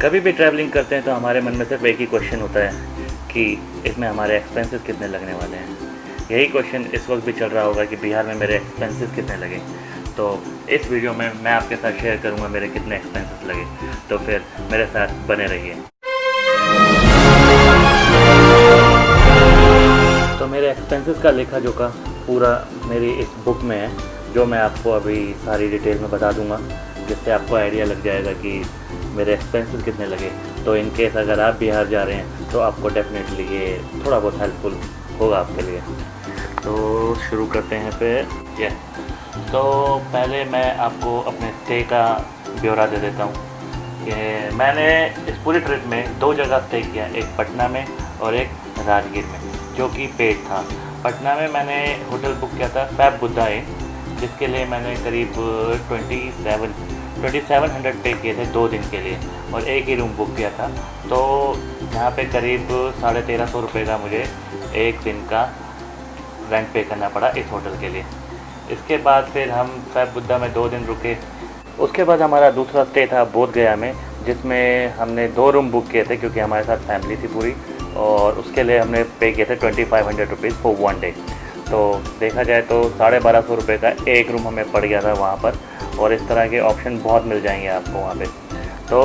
कभी भी ट्रैवलिंग करते हैं तो हमारे मन में सिर्फ एक ही क्वेश्चन होता है कि इसमें हमारे एक्सपेंसेस कितने लगने वाले हैं। यही क्वेश्चन इस वक्त भी चल रहा होगा कि बिहार में मेरे एक्सपेंसेस कितने लगे। तो इस वीडियो में मैं आपके साथ शेयर करूंगा मेरे कितने एक्सपेंसेस लगे, तो फिर मेरे साथ बने रहिए। तो मेरे एक्सपेंसेस का लेखा जोखा पूरा मेरी इस बुक में है, जो मैं आपको अभी सारी डिटेल में बता दूंगा, जिससे आपको आइडिया लग जाएगा कि मेरे एक्सपेंसेस कितने लगे। तो इन केस अगर आप बिहार जा रहे हैं तो आपको डेफिनेटली ये थोड़ा बहुत हेल्पफुल होगा आपके लिए। तो शुरू करते हैं फिर। तो पहले मैं आपको अपने स्टे का ब्यौरा दे देता हूँ कि मैंने इस पूरी ट्रिप में 2 जगह स्टे किया, एक पटना में और एक राजगीर में, जो कि पेड था। पटना में मैंने होटल बुक किया था फैब बुद्धा इन, जिसके लिए मैंने करीब 2700 पे किए थे 2 दिन के लिए, और एक ही रूम बुक किया था। तो यहाँ पे करीब 1350 रुपये का मुझे एक दिन का रेंट पे करना पड़ा इस होटल के लिए। इसके बाद फिर हम फैब बुद्धा में 2 दिन रुके। उसके बाद हमारा दूसरा स्टे था बोध गया में, जिसमें हमने 2 रूम बुक किए थे क्योंकि हमारे साथ फैमिली थी पूरी, और उसके लिए हमने पे किए थे 2500 रुपीज़ फॉर 1 डे। तो देखा जाए तो 1250 रुपये का एक रूम हमें पड़ गया था वहाँ पर, और इस तरह के ऑप्शन बहुत मिल जाएंगे आपको वहाँ पे। तो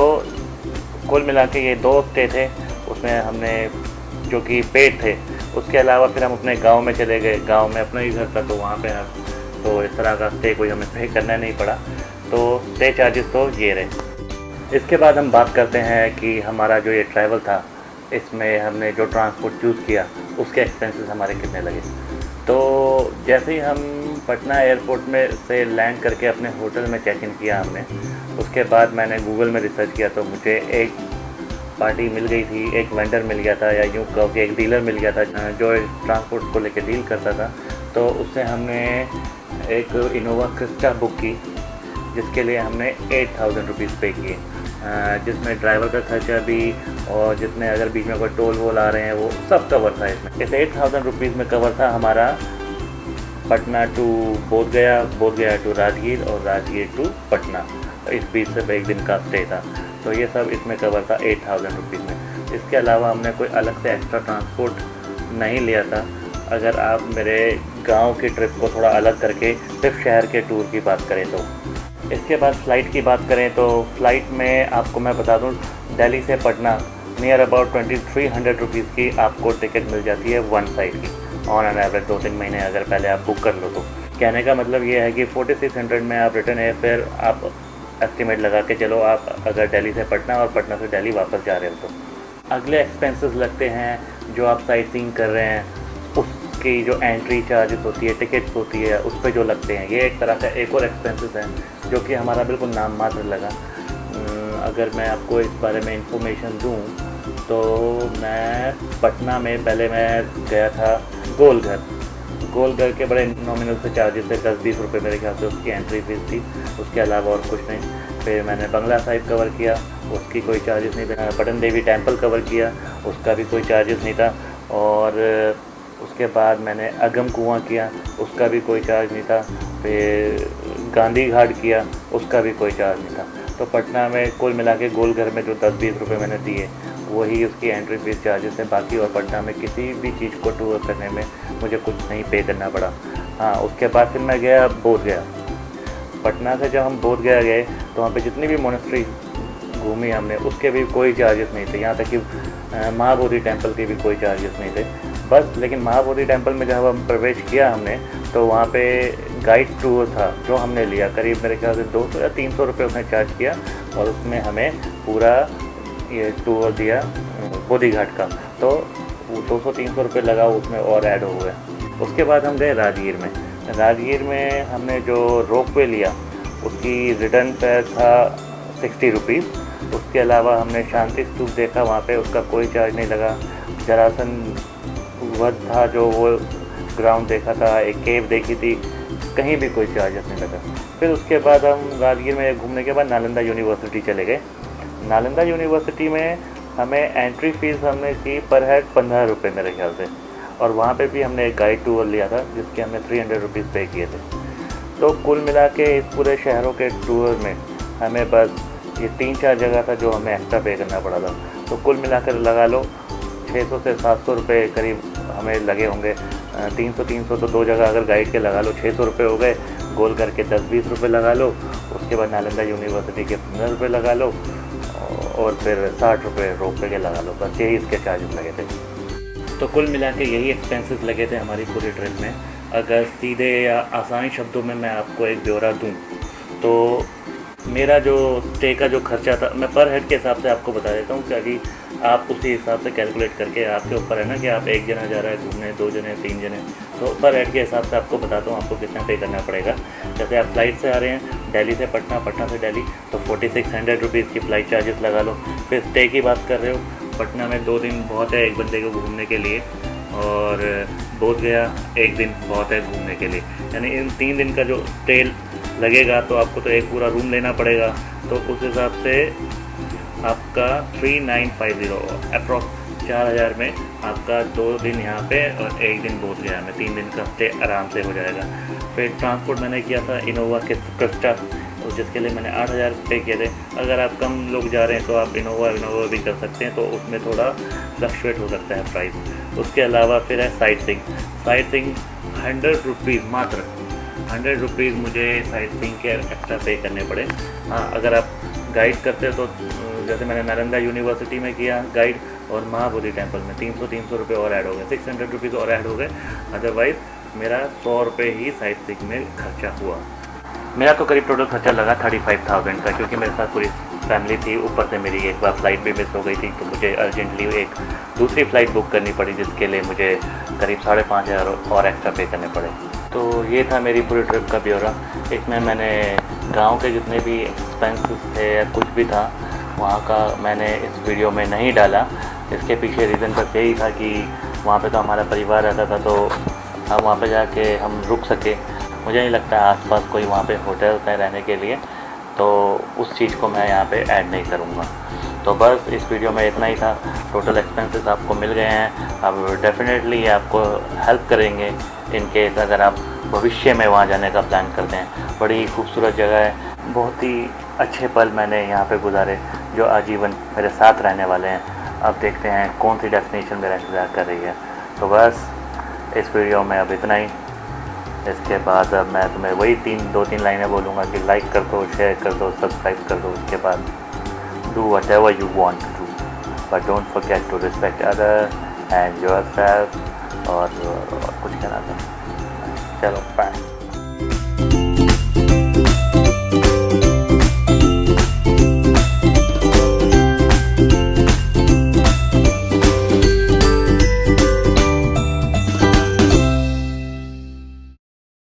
कुल मिला के ये 2 स्टे थे, उसमें हमने जो कि पेड थे। उसके अलावा फिर हम अपने गांव में चले गए, गांव में अपना ही घर था, तो वहाँ पे हम तो इस तरह का स्टे कोई हमें पे करना नहीं पड़ा। तो स्टे चार्जेस तो ये रहे। इसके बाद हम बात करते हैं कि हमारा जो ये ट्रैवल था, इसमें हमने जो ट्रांसपोर्ट चूज़ किया उसके एक्सपेंसेस हमारे कितने लगे। तो जैसे ही हम पटना एयरपोर्ट में से लैंड करके अपने होटल में चेक इन किया हमने, उसके बाद मैंने गूगल में रिसर्च किया तो मुझे एक पार्टी मिल गई थी, एक वेंडर मिल गया था, या यूँ कहो कि एक डीलर मिल गया था जो ट्रांसपोर्ट को लेकर डील करता था। तो उससे हमने एक इनोवा क्रिस्टा बुक की, जिसके लिए हमने 8000 रुपीज़ पे किए, जिसमें ड्राइवर का खर्चा भी और जितने अगर बीच में कोई टोल वोल आ रहे हैं वो सब कवर था इसमें। इस 8000 रुपीज़ में कवर था हमारा पटना टू बोध गया टू राजगीर और राजगीर टू पटना। इस बीच से 1 दिन का स्टे था, तो ये सब इसमें कवर था 8000 रुपीज़ में। इसके अलावा हमने कोई अलग से एक्स्ट्रा ट्रांसपोर्ट नहीं लिया था। अगर आप मेरे गांव की ट्रिप को थोड़ा अलग करके सिर्फ शहर के टूर की बात करें तो। इसके बाद फ़्लाइट की बात करें तो फ़्लाइट में आपको मैं बता दूं, दिल्ली से पटना नियर अबाउट 2300 रुपीज़ की आपको टिकट मिल जाती है वन साइड की, ऑन एन एवरेज 2-3 महीने अगर पहले आप बुक कर लो तो। कहने का मतलब ये है कि 4600 में आप रिटर्न एयर फेयर आप एस्टिमेट लगा के चलो, आप अगर दिल्ली से पटना और पटना से दिल्ली वापस जा रहे हो तो। अगले एक्सपेंसेस लगते हैं जो आप साइट सीइंग कर रहे हैं, उसकी जो एंट्री चार्जेस होती है, टिकट्स होती है, उस पर जो लगते हैं, ये एक तरह का एक और एक्सपेंसेस है जो कि हमारा बिल्कुल नाम मात्र लगा। अगर मैं आपको इस बारे में इंफॉर्मेशन दूं तो मैं पटना में पहले मैं गया था गोलघर के बड़े नॉमिनल से चार्जेस थे, 10-20 रुपये मेरे ख्याल से उसकी एंट्री फीस थी, उसके अलावा और कुछ नहीं। फिर मैंने बंगला साहिब कवर किया, उसकी कोई चार्जेस नहीं था। पटन देवी टेम्पल कवर किया, उसका भी कोई चार्जेस नहीं था। और उसके बाद मैंने अगम कुआं किया, उसका भी कोई चार्ज नहीं था। फिर गांधी घाट किया, उसका भी कोई चार्ज नहीं था। तो पटना में कुल मिला के गोलघर में जो 10-20 रुपये मैंने दिए वही उसकी एंट्री फीस चार्जेस है बाकी। और पटना में किसी भी चीज़ को टूर करने में मुझे कुछ नहीं पे करना पड़ा। हाँ, उसके बाद फिर मैं गया बोध गया। पटना से जब हम बोध गया गए तो वहाँ पे जितनी भी मोनेस्ट्री घूमी हमने, उसके भी कोई चार्जेस नहीं थे। यहाँ तक कि महाबोधि टेम्पल के भी कोई चार्जेस नहीं थे बस। लेकिन महाबोधि टेम्पल में जब हम प्रवेश किया हमने, तो वहाँ पे गाइड टूर था जो हमने लिया, करीब मेरे ख्याल से 200 या 300 रुपये उसने चार्ज किया, और उसमें हमें पूरा ये टूर दिया बोधि घाट का। तो 200-300 रुपये लगा उसमें और ऐड हो गया। उसके बाद हम गए राजगीर में हमने जो रोपवे लिया उसकी रिटर्न फेयर था 60 रुपीज़। उसके अलावा हमने शांति स्तूप देखा, वहाँ पे उसका कोई चार्ज नहीं लगा। जरासन वध था जो वो ग्राउंड देखा था, एक केव देखी थी, कहीं भी कोई चार्जेस नहीं लगा। फिर उसके बाद हम राजगीर में घूमने के बाद नालंदा यूनिवर्सिटी चले गए। नालंदा यूनिवर्सिटी में हमें एंट्री फ़ीस हमने की पर हेड 15 रुपये मेरे ख्याल से, और वहाँ पे भी हमने एक गाइड टूर लिया था जिसके हमने 300 रुपीज़ पे किए थे। तो कुल मिला के इस पूरे शहरों के टूर में हमें बस ये 3-4 जगह था जो हमें एक्स्ट्रा पे करना पड़ा था। तो कुल मिलाकर लगा लो 600 से 700 रुपये करीब हमें लगे होंगे। 300 तो 2 जगह अगर गाइड के लगा लो 600 रुपये हो गए, गोल करके 10-20 रुपये लगा लो। उसके बाद नालंदा यूनिवर्सिटी के 15 रुपये लगा लो और फिर 60 रुपये रोपवे के लगा लो। बस यही इसके चार्जेस लगे थे। तो कुल मिला के यही एक्सपेंसेस लगे थे हमारी पूरी ट्रिप में। अगर सीधे या आसान शब्दों में मैं आपको एक ब्यौरा दूँ तो मेरा जो स्टे का जो खर्चा था, मैं पर हेड के हिसाब से आपको बता देता हूँ, क्योंकि आप उसी हिसाब से कैलकुलेट करके, आपके ऊपर है ना कि आप एक जना जा रहा है घूमने, 2 जने, 3 जने, तो पर हेड के हिसाब से आपको बताता हूँ आपको कितना पे करना पड़ेगा। जैसे आप फ्लाइट से आ रहे हैं दिल्ली से पटना, पटना से दिल्ली, तो 4600 रुपीज़ की फ़्लाइट चार्जेस लगा लो। फिर स्टे की बात कर रहे हो, पटना में 2 दिन बहुत है एक बंदे को घूमने के लिए, और बोध गया 1 दिन बहुत है घूमने के लिए। यानी इन 3 दिन का जो स्टे लगेगा तो आपको तो एक पूरा रूम लेना पड़ेगा। तो उस हिसाब से आपका 3950 अप्रॉक्स 4000 में आपका 2 दिन यहाँ पे और 1 दिन बोध गया में 3 दिन का स्टे आराम से हो जाएगा। फिर ट्रांसपोर्ट मैंने किया था इनोवा के क्रिस्टा, तो जिसके लिए मैंने 8000 पे किए थे। अगर आप कम लोग जा रहे हैं तो आप इनोवा भी कर सकते हैं, तो उसमें थोड़ा फ्लक्चुएट हो सकता है प्राइस। उसके अलावा फिर है साइट सीइंग 100 रुपीज़, मात्र 100 रुपीज़ मुझे साइट सीइंग के एक्स्ट्रा पे करने पड़े। हाँ, अगर आप गाइड करते तो जैसे मैंने नालंदा यूनिवर्सिटी में किया गाइड और महाबोधि टेम्पल में 300 रुपये और ऐड हो गए, 600 रुपीज़ और ऐड हो गए। अदरवाइज़ मेरा 100 रुपये ही साइट सीइंग में खर्चा हुआ। मेरा तो करीब टोटल खर्चा लगा 35,000 का, क्योंकि मेरे साथ पूरी फैमिली थी। ऊपर से मेरी एक बार फ़्लाइट भी मिस हो गई थी, तो मुझे अर्जेंटली एक दूसरी फ़्लाइट बुक करनी पड़ी, जिसके लिए मुझे करीब 5,500 और एक्स्ट्रा पे करने पड़े। तो ये था मेरी पूरी ट्रिप का ब्यौरा। इसमें मैंने गांव के जितने भी एक्सपेंसेस थे या कुछ भी था वहाँ का मैंने इस वीडियो में नहीं डाला। इसके पीछे रीज़न बस यही था कि वहाँ पे तो हमारा परिवार रहता था, तो हम वहाँ पे जाके हम रुक सके। मुझे नहीं लगता आसपास कोई वहाँ पे होटल्स हैं रहने के लिए, तो उस चीज़ को मैं यहाँ पे ऐड नहीं करूँगा। तो बस इस वीडियो में इतना ही था। टोटल एक्सपेंसेस आपको मिल गए हैं। अब डेफिनेटली आपको हेल्प करेंगे इन केस अगर आप भविष्य में वहाँ जाने का प्लान करते हैं। बड़ी खूबसूरत जगह है, बहुत ही अच्छे पल मैंने यहाँ पे गुजारे जो आजीवन मेरे साथ रहने वाले हैं। अब देखते हैं कौन सी डेस्टिनेशन मेरा इंतज़ार कर रही है। तो बस इस वीडियो में अब इतना ही। इसके बाद अब मैं तुम्हें वही 2-3 लाइनें बोलूँगा कि लाइक कर दो, शेयर कर दो, सब्सक्राइब कर दो। उसके बाद do whatever you want to do, but don't forget to respect others and yourself। और कुछ कहना था, चलो बाय।